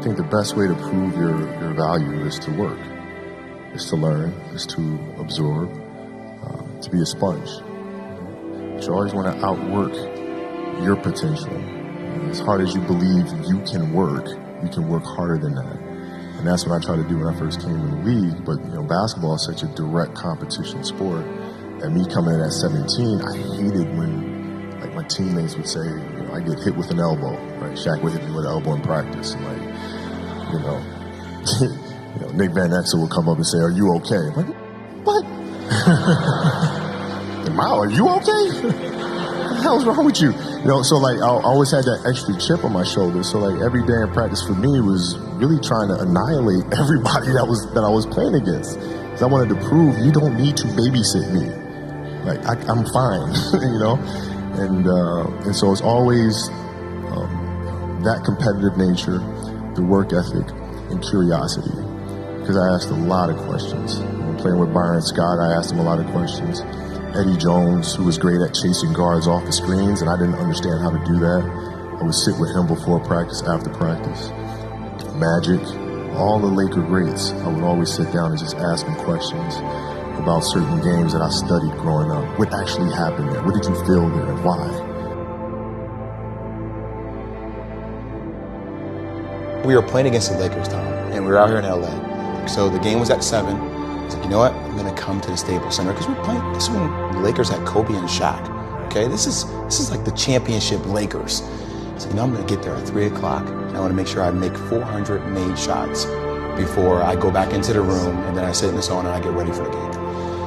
I think the best way to prove your value is to work, is to learn, is to absorb, to be a sponge. But you always want to outwork your potential. As hard as you believe you can work harder than that. And that's what I tried to do when I first came in the league. But, basketball is such a direct competition sport. And me coming in at 17, I hated when, my teammates would say, I get hit with an elbow, right? Shaq would hit me with an elbow in practice. And, Nick Van Exel would come up and say, are you okay? I'm like, what? Are you okay? What the hell's wrong with you? So I always had that extra chip on my shoulder. So every day in practice for me was really trying to annihilate everybody that I was playing against. Because I wanted to prove you don't need to babysit me. I'm fine, And so it's always that competitive nature, the work ethic, and curiosity. Because I asked a lot of questions. When playing with Byron Scott, I asked him a lot of questions. Eddie Jones, who was great at chasing guards off the screens, and I didn't understand how to do that. I would sit with him before practice, after practice. Magic, all the Laker greats, I would always sit down and just ask them questions about certain games that I studied growing up. What actually happened there? What did you feel there and why? We were playing against the Lakers, Tom, and we were out here in LA. So the game was at 7. I was like, you know what? I'm going to come to the Staples Center because we're playing. This is when the Lakers had Kobe and Shaq. Okay, this is like the championship Lakers. So I'm going to get there at 3 o'clock, and I want to make sure I make 400 made shots before I go back into the room, and then I sit in the sauna and I get ready for the game.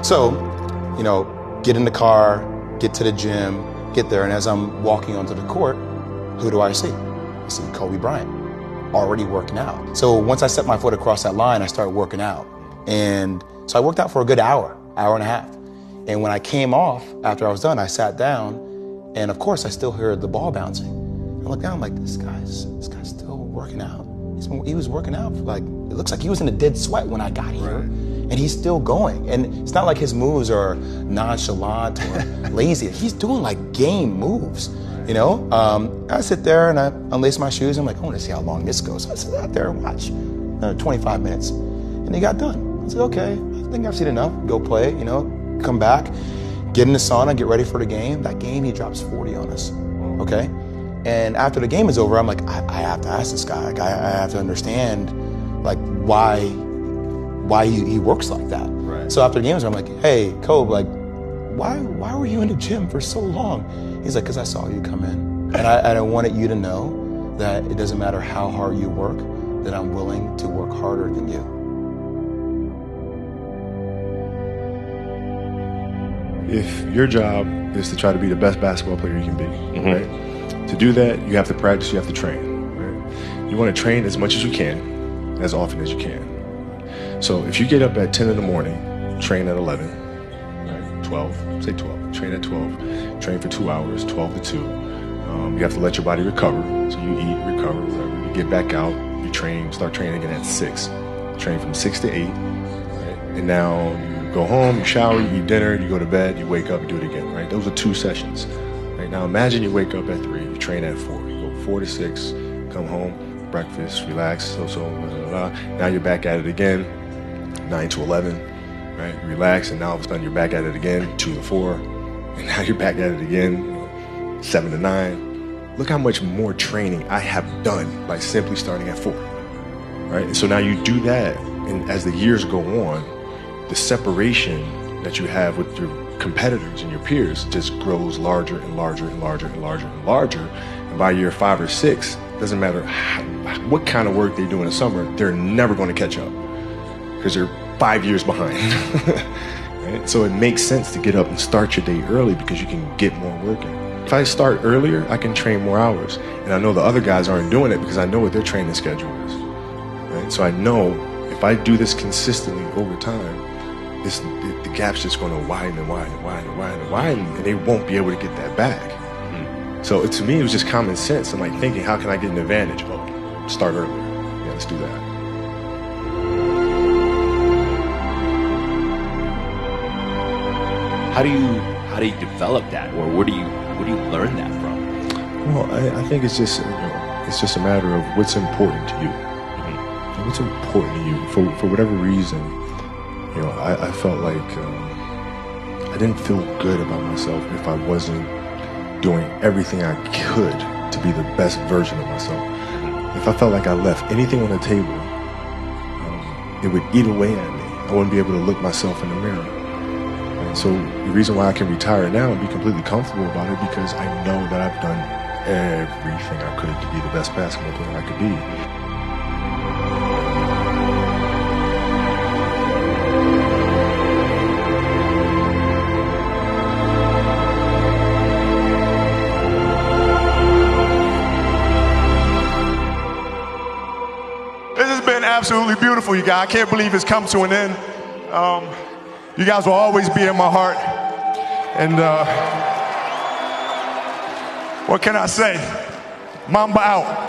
So, get in the car, get to the gym, get there, and as I'm walking onto the court, who do I see? I see Kobe Bryant, already working out. So once I set my foot across that line, I started working out. And so I worked out for a good hour and a half. And when I came off, after I was done, I sat down, and of course I still heard the ball bouncing. I looked down, I'm like, this guy's still working out. He was working out for it looks like he was in a dead sweat when I got here. Right. And he's still going. And it's not like his moves are nonchalant or lazy. He's doing game moves, I sit there and I unlace my shoes. I'm like, I want to see how long this goes. So I sit out there and watch 25 minutes. And he got done. I said, okay, I think I've seen enough. Go play, come back, get in the sauna, get ready for the game. That game, he drops 40 on us, okay? And after the game is over, I'm like, I have to ask this guy. I have to understand, why he works like that. Right. So after the game is over, I'm like, hey, Kobe, why were you in the gym for so long? He's like, because I saw you come in. And I wanted you to know that it doesn't matter how hard you work, that I'm willing to work harder than you. If your job is to try to be the best basketball player you can be, right? To do that, you have to practice, you have to train, right? You want to train as much as you can, as often as you can. So if you get up at 10 in the morning, train at 11, right? 12, say 12, train at 12, train for 2 hours, 12 to 2. You have to let your body recover. So you eat, recover, whatever. You get back out, you train, start training again at 6. Train from 6 to 8, right? And now you go home, you shower, you eat dinner, you go to bed, you wake up, you do it again, right? Those are 2 sessions. Right? Now imagine you wake up at 3, you train at 4, you go 4 to 6, come home, breakfast, relax, blah, blah, blah. Now you're back at it again, 9 to 11, right? Relax, and now all of a sudden you're back at it again, 2 to 4, and now you're back at it again, 7 to 9. Look how much more training I have done by simply starting at 4, right? And so now you do that, and as the years go on, the separation that you have with your competitors and your peers just grows larger and larger and larger and larger and larger. And by year 5 or 6, doesn't matter what kind of work they do in the summer, they're never going to catch up because they're 5 years behind. Right? So it makes sense to get up and start your day early because you can get more work in. If I start earlier, I can train more hours. And I know the other guys aren't doing it because I know what their training schedule is. Right? So I know if I do this consistently over time, the gap's just going to widen and widen and widen and widen and widen, and they won't be able to get that back. So to me, it was just common sense. I'm thinking, how can I get an advantage? Oh, start earlier. Yeah, let's do that. How do you develop that, or where do you learn that from? Well, I think it's just a matter of what's important to you. what's important to you? For whatever reason, you know, I felt like I didn't feel good about myself if I wasn't doing everything I could to be the best version of myself. If I felt like I left anything on the table, it would eat away at me. I wouldn't be able to look myself in the mirror. And so the reason why I can retire now and be completely comfortable about it, because I know that I've done everything I could to be the best basketball player I could be. This has been absolutely beautiful, you guys. I can't believe it's come to an end. You guys will always be in my heart. And what can I say? Mamba out.